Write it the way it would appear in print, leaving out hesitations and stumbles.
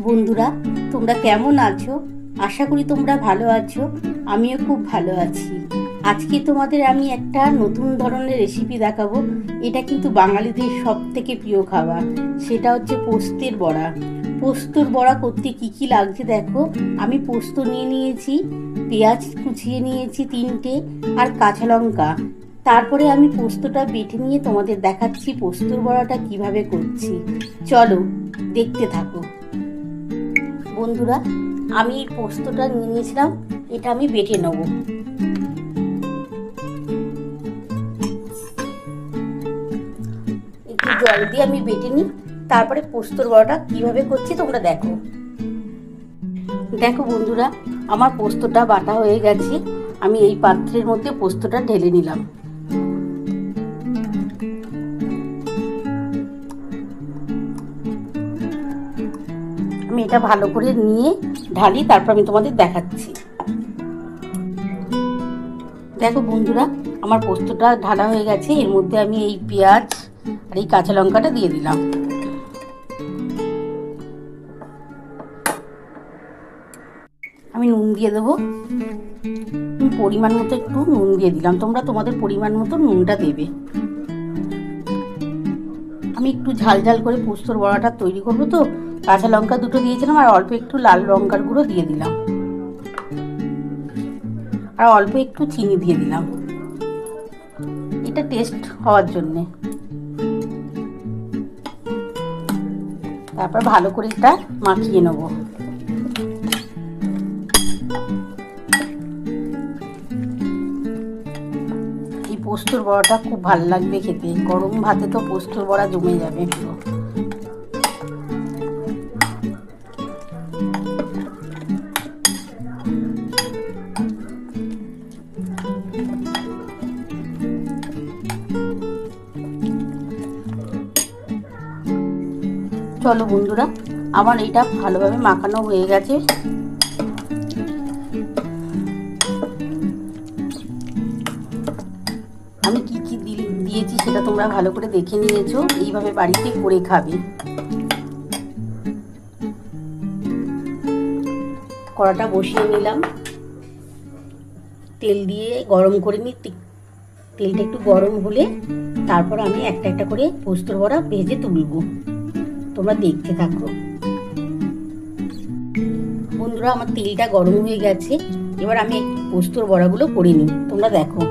বন্ধুরা, তোমরা কেমন আছো? আশা করি তোমরা ভালো আছো। আমিও খুব ভালো আছি। আজকে তোমাদের আমি একটা নতুন ধরনের রেসিপি দেখাবো। এটা কিন্তু বাঙালিদের সব থেকে প্রিয় খাবার। সেটা হচ্ছে পোস্তের বড়া। পোস্তর বড়া করতে কি কি লাগছে দেখো। আমি পোস্ত নিয়ে নিয়েছি, পেঁয়াজ কুচিয়ে নিয়েছি 3টে, আর কাঁচা লঙ্কা। তারপরে আমি পোস্তটা বেটে নিয়ে তোমাদের দেখাচ্ছি পোস্তর বড়াটা কিভাবে করছি। চলো দেখতে থাকো। বন্ধুরা, আমি এই পোস্তটা নিয়ে নিয়েছিলাম, এটা আমি বেটে নেব। একটু জল দিয়ে আমি বেটে নিই, তারপরে পোস্তর বড়াটা কিভাবে করছি তোমরা দেখো। দেখো বন্ধুরা, আমার পোস্তটা বাটা হয়ে গেছে। আমি এই পাত্রের মধ্যে পোস্তটা ঢেলে নিলাম। আমি এটা ভালো করে নিয়ে ঢালি, তারপর আমি তোমাদের দেখাচ্ছি। দেখো বন্ধুরা, আমার পোস্তটা ঢালা হয়ে গেছে। এর মধ্যে আমি এই পেঁয়াজ আর এই কাঁচা লঙ্কাটা দিয়ে দিলাম। আমি নুন দিয়ে দেবো। পরিমাণ মতো একটু নুন দিয়ে দিলাম। তোমরা তোমাদের পরিমাণ মতো নুনটা দেবে। আমি একটু ঝাল ঝাল করে পোস্তর বড়াটা তৈরি করবো, তো কাঁচা লঙ্কা 2টো দিয়েছিলাম, আর অল্প একটু লাল লঙ্কার গুঁড়ো দিয়ে দিলাম, আর অল্প একটু চিনি দিয়ে দিলাম, এটা টেস্ট হওয়ার জন্যে। তারপর ভালো করে এটা মাখিয়ে নেব। এই পোস্তর বড়াটা খুব ভালো লাগবে খেতে। গরম ভাতে তো পোস্তর বড়া জমে যাবে পুরো। চলো বন্ধুরা, আমার এটা ভালোভাবে মাখানো হয়ে গেছে। আমি কি কি দিয়েছি সেটা তোমরা ভালো করে দেখে নিয়েছো। এইভাবে বাড়িতে করে খাবে। কড়াটা বসিয়ে নিলাম, তেল দিয়ে গরম করে নিই। তেলটা একটু গরম হলে তারপর আমি একটা একটা করে পোস্তর বড়া ভেজে তুলবো। তোমরা দেখতে থাকো। বন্ধুরা, আমার তেলটা গরম হয়ে গেছে। এবার আমি পোস্তর বড়াগুলো করে নিই, তোমরা দেখো।